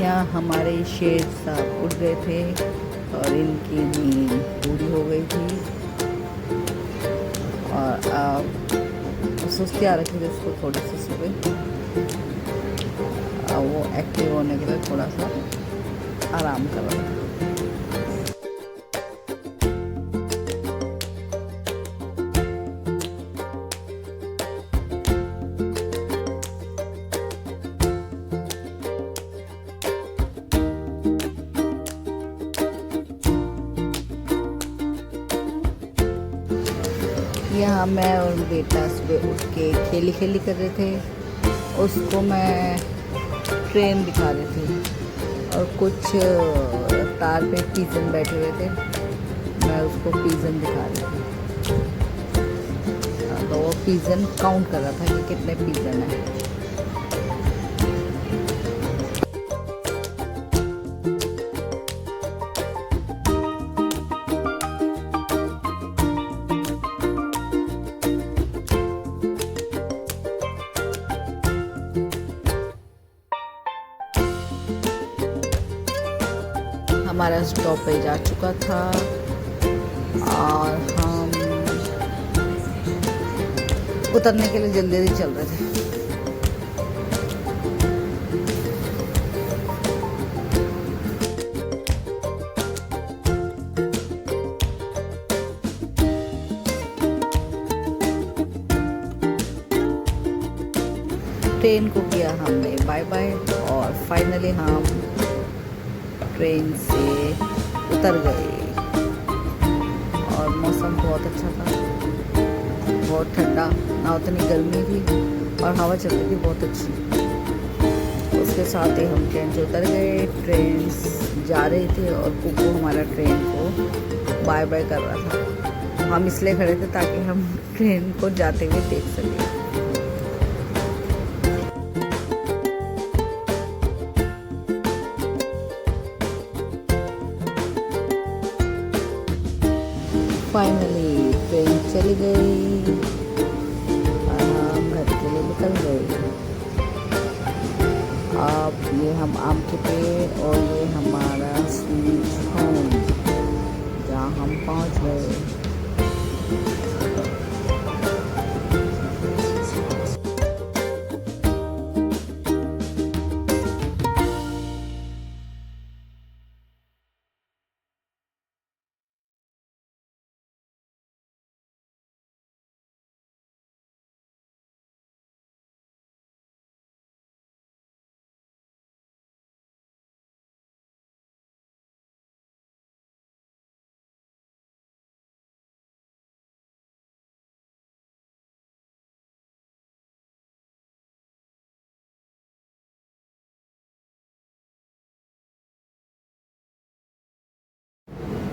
यहाँ हमारे शेर साहब उठ गए थे और इनकी नींद पूरी हो गई थी और अब सुस्ती आ रखी थी उसको थोड़ी सी सुबह। अब वो एक्टिव होने के लिए थोड़ा सा आराम कर रहा था। यहाँ मैं और बेटा सुबह उठ के खेली कर रहे थे। उसको मैं ट्रेन दिखा रही थी और कुछ तार पे पिजन बैठे हुए थे, मैं उसको पिजन दिखा रही थी। तो वो पिजन काउंट कर रहा था कि कितने पिजन हैं। हमारा स्टॉपेज आ चुका था और हम उतरने के लिए जल्दी चल रहे थे। ट्रेन को किया हमने बाय बाय और फाइनली हम ट्रेन से उतर गए और मौसम बहुत अच्छा था, बहुत ठंडा, ना उतनी गर्मी थी और हवा चल रही थी बहुत अच्छी। उसके साथ ही हम ट्रेन से उतर गए। ट्रेन जा रही थी और कुकू हमारा ट्रेन को बाय बाय कर रहा था। हम इसलिए खड़े थे ताकि हम ट्रेन को जाते हुए देख सकें। फाइनली ट्रेन चली गई और हम घर के लिए निकल गए। अब ये हम आम के पेड़ और ये हमारा स्वीट होम जहाँ हम पहुँच गए।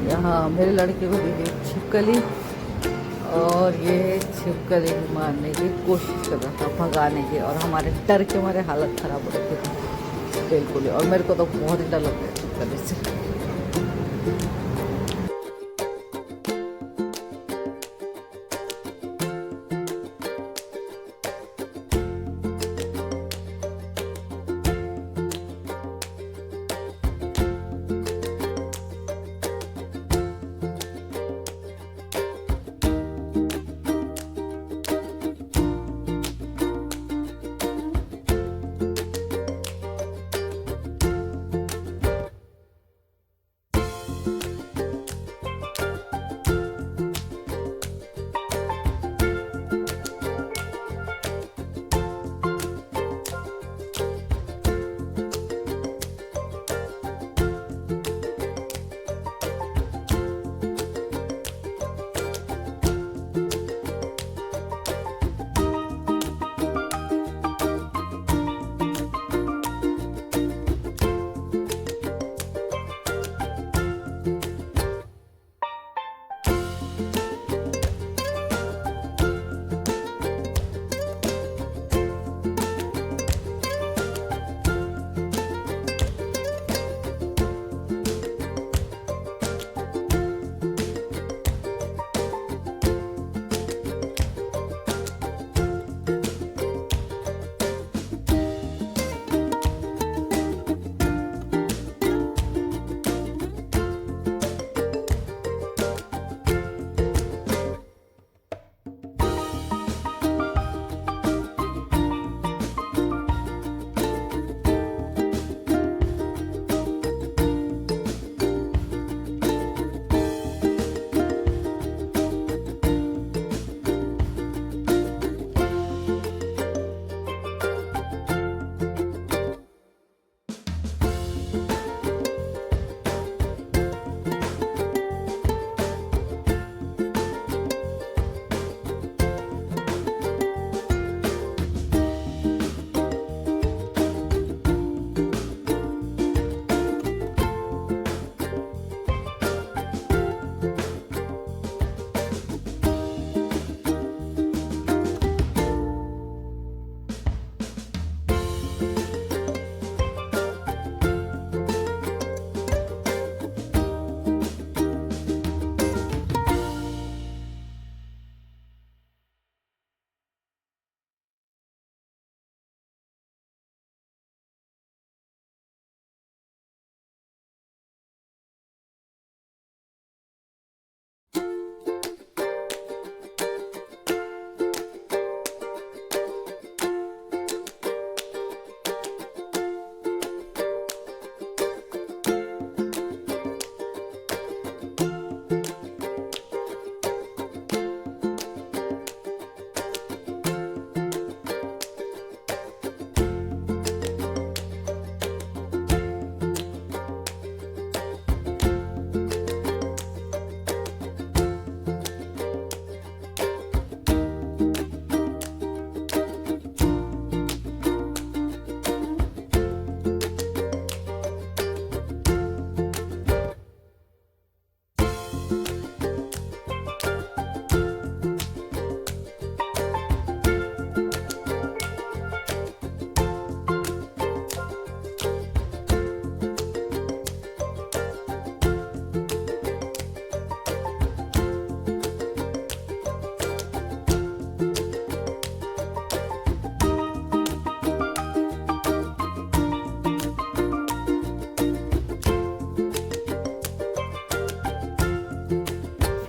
यहाँ मेरे लड़के को देखिए छिपकली, और ये छिपकली मारने की कोशिश कर रहा था, भगाने की, और हमारे डर के हमारे हालत ख़राब हो रखी थी बिल्कुल। और मेरे को तो बहुत ही डर लगता है छिपकली से।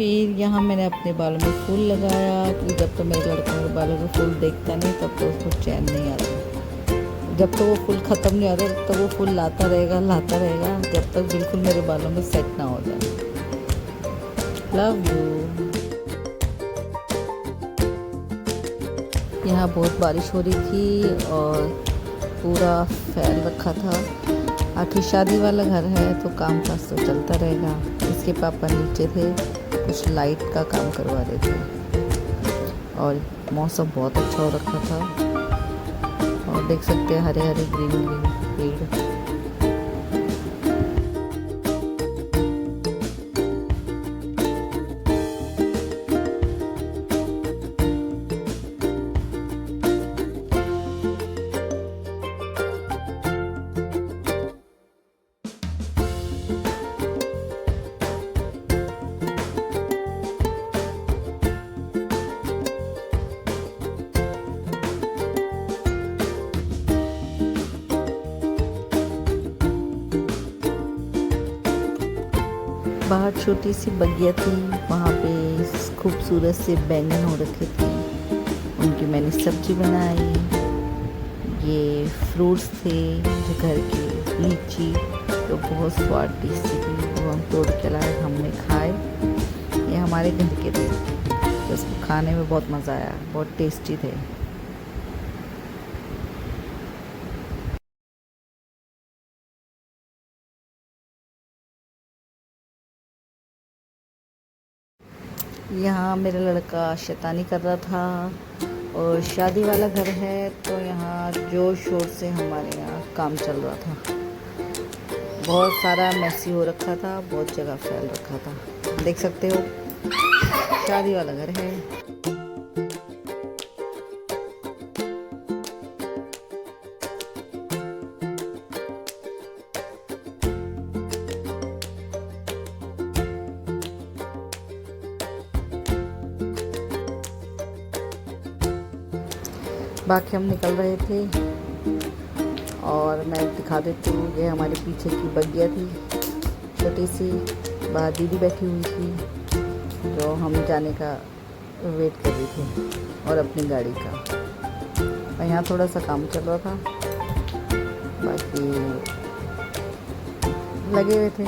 फिर यहाँ मैंने अपने बालों में फूल लगाया, क्योंकि जब तक मेरे लड़का मेरे बालों में फूल देखता नहीं तब तो उसको चैन नहीं आता। जब तक वो फूल ख़त्म नहीं होता तब तक वो फूल लाता रहेगा, जब तक बिल्कुल मेरे बालों में सेट ना हो जाए। Love you. यहाँ बहुत बारिश हो रही थी और पूरा फैल रखा था। आखिर शादी वाला घर है तो काम काज तो चलता रहेगा। इसके पापा नीचे थे, कुछ लाइट का काम करवा रहे थे और मौसम बहुत अच्छा हो रखा था। और देख सकते हैं हरे हरे ग्रीन ग्रीन पेड़। बाहर छोटी सी बगिया थी, वहाँ पे खूबसूरत से बैंगन हो रखे थे, उनकी मैंने सब्जी बनाई। ये फ्रूट्स थे जो घर के, लीची तो बहुत स्वादिष्ट थी, वो हम तोड़ के लाए, हमने खाए। ये हमारे घर के थे तो उसको खाने में बहुत मज़ा आया, बहुत टेस्टी थे। यहाँ मेरा लड़का शैतानी कर रहा था और शादी वाला घर है तो यहाँ जोर शोर से हमारे यहाँ काम चल रहा था। बहुत सारा मैसी हो रखा था, बहुत जगह फैल रखा था। देख सकते हो शादी वाला घर है। बाकी हम निकल रहे थे और मैं दिखा देती हूँ, ये हमारे पीछे की बगिया थी छोटी सी, बाहर दीदी बैठी हुई थी जो हम जाने का वेट कर रही थी और अपनी गाड़ी का। और यहाँ थोड़ा सा काम चल रहा था, बाकी लगे हुए थे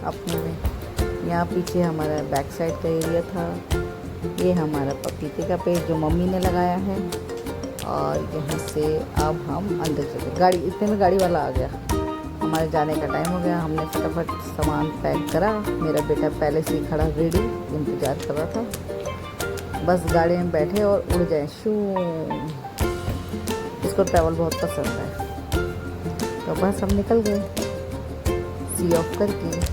अपने में। यहाँ पीछे हमारा बैक साइड का एरिया था। ये हमारा पपीते का पेड़ जो मम्मी ने लगाया है। और यहाँ से अब हम अंदर चले। गाड़ी इतने में गाड़ी वाला आ गया, हमारे जाने का टाइम हो गया। हमने फटाफट सामान पैक करा। मेरा बेटा पहले से ही खड़ा रेडी इंतज़ार कर रहा था, बस गाड़ी में बैठे और उड़ जाए शू। इसको ट्रैवल बहुत पसंद है। तो बस हम निकल गए सी ऑफ करके।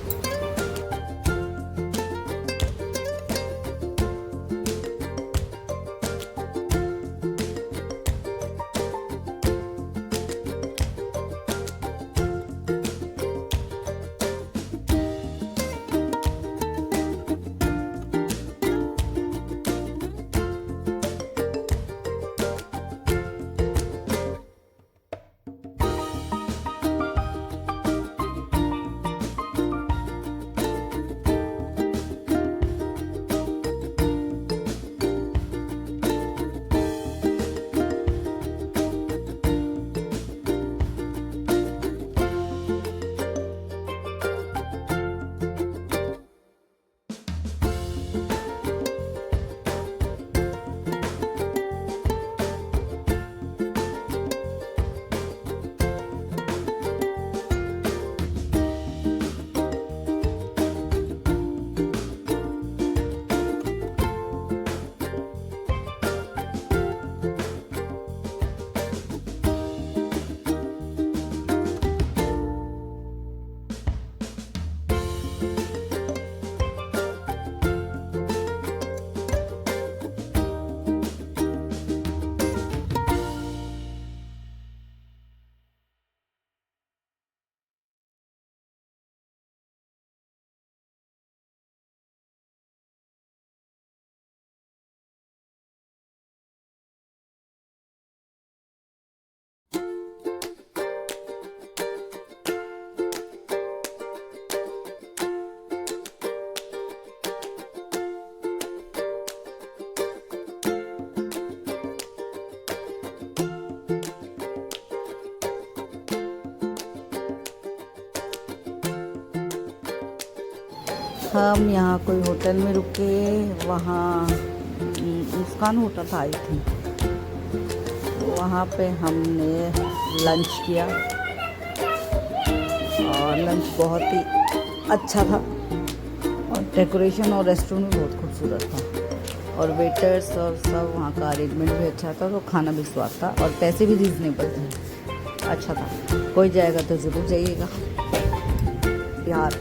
हम यहाँ कोई होटल में रुके, वहाँ मुस्कान होटल था आई थी, वहाँ पे हमने लंच किया और लंच बहुत ही अच्छा था और डेकोरेशन और रेस्टोरेंट भी बहुत खूबसूरत था और वेटर्स और सब वहाँ का अरेंजमेंट भी अच्छा था, तो खाना भी स्वाद था और पैसे भी रीज़नेबल थे, अच्छा था। कोई जाएगा तो ज़रूर जाइएगा बिहार।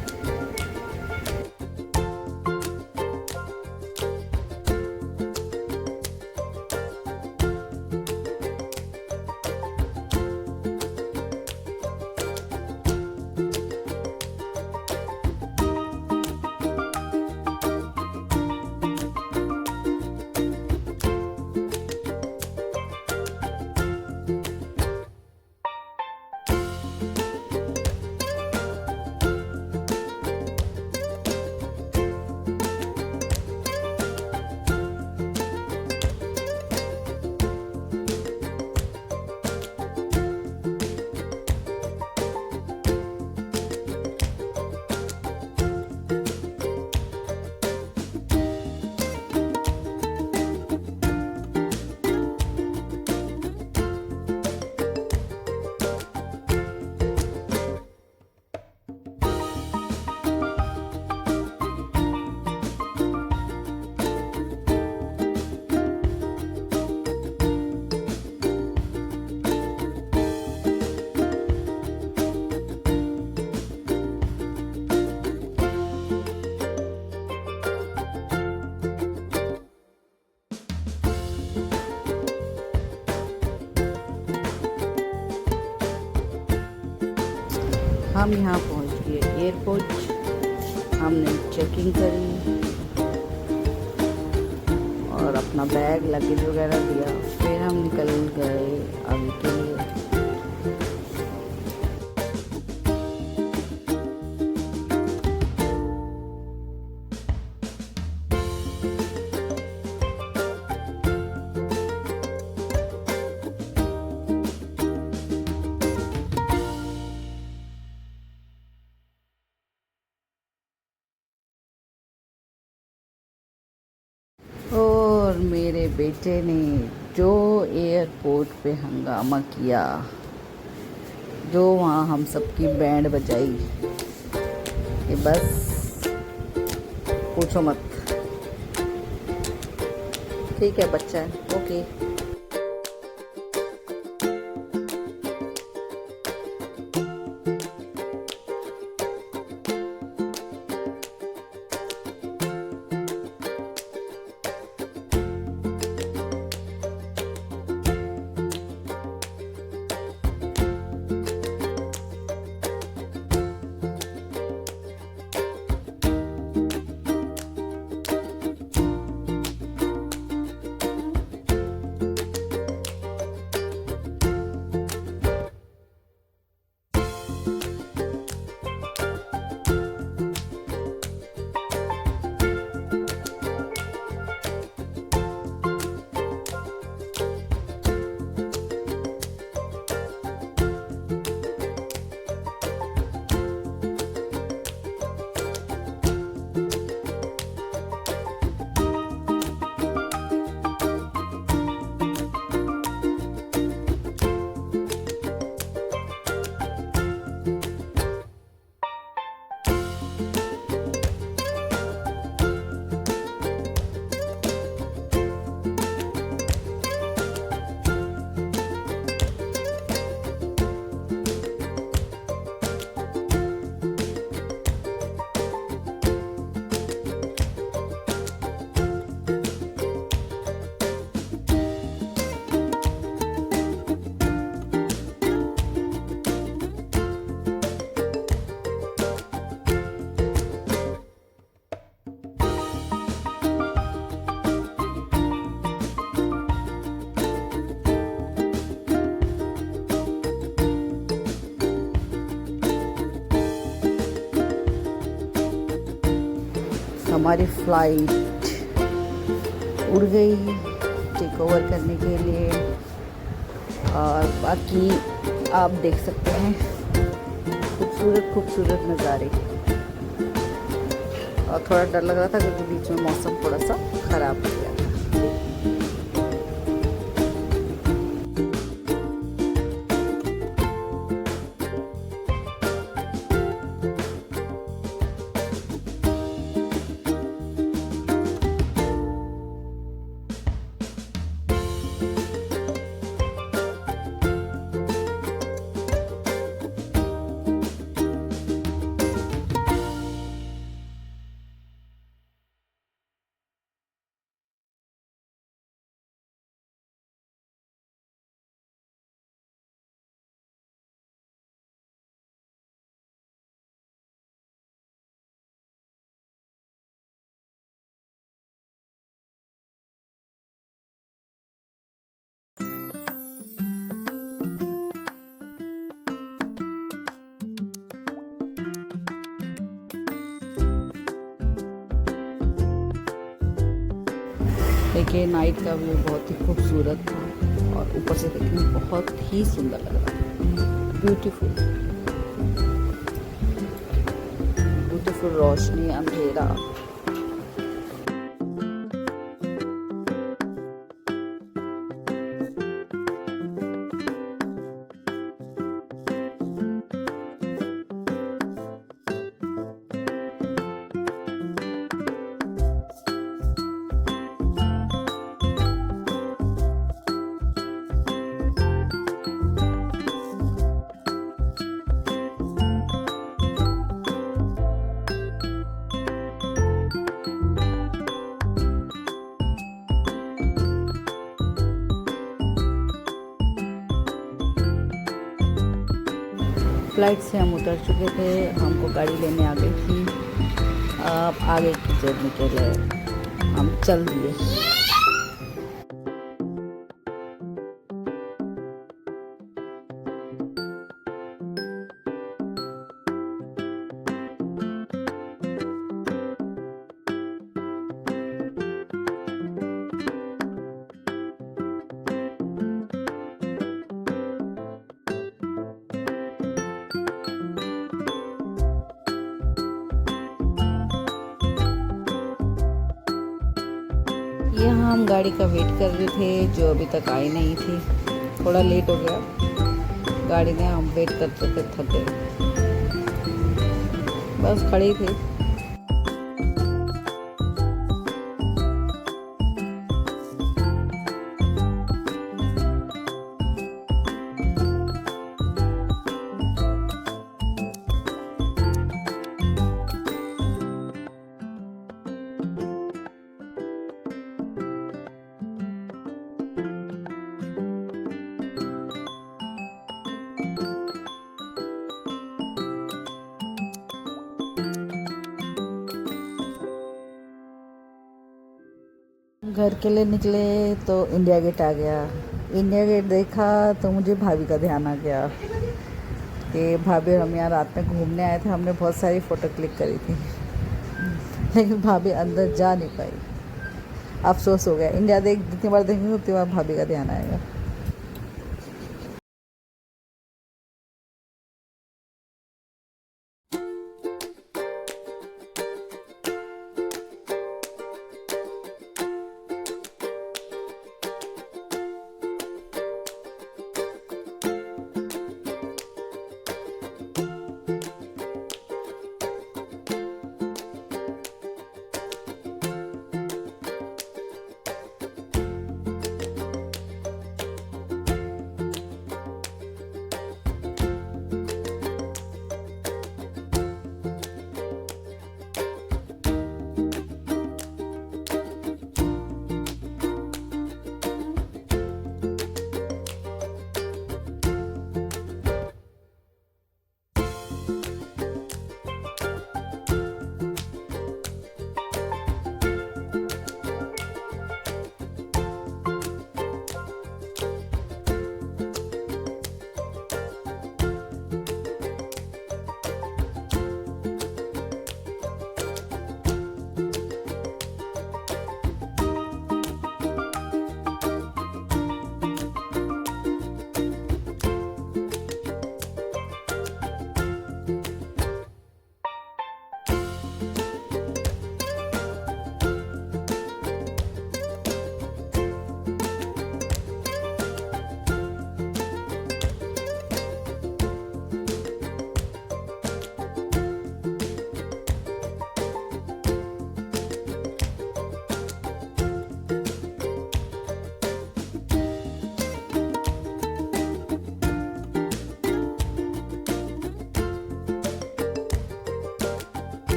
हम यहाँ पहुँच गए एयरपोर्ट, हमने चेकिंग करी और अपना बैग लगेज वगैरह दिया, फिर हम निकल गए आगे के लिए। और मेरे बेटे ने जो एयरपोर्ट पे हंगामा किया, जो वहाँ हम सबकी बैंड बजाई, ये बस पूछो मत। ठीक है बच्चा, ओके। हमारी फ्लाइट उड़ गई टेक ओवर करने के लिए, और बाकी आप देख सकते हैं खूबसूरत खूबसूरत नज़ारे। और थोड़ा डर लग रहा था क्योंकि बीच में मौसम थोड़ा सा ख़राब हो गया था। देखिए नाइट का व्यू बहुत ही खूबसूरत था और ऊपर से देखने में बहुत ही सुंदर लग रहा था। ब्यूटीफुल ब्यूटीफुल रोशनी, अंधेरा। फ्लाइट से हम उतर चुके थे, हमको गाड़ी लेने आ गई थी। अब आगे की जर्नी के लिए हम चल दिए। यहाँ हम गाड़ी का वेट कर रहे थे जो अभी तक आई नहीं थी। थोड़ा लेट हो गया गाड़ी ने, हम वेट करते थे, थक गए, बस खड़ी थी। घर के लिए निकले तो इंडिया गेट आ गया। इंडिया गेट देखा तो मुझे भाभी का ध्यान आ गया कि भाभी हम यहाँ रात में घूमने आए थे। हमने बहुत सारी फ़ोटो क्लिक करी थी लेकिन भाभी अंदर जा नहीं पाई। अफसोस हो गया। इंडिया देख जितनी बार देखेंगे उतनी बार भाभी का ध्यान आएगा।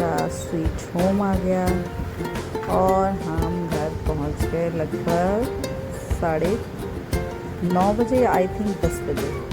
हमारा स्वीट होम आ गया और हम घर पहुंच गए लगभग 9:30 बजे, आई थिंक 10 बजे।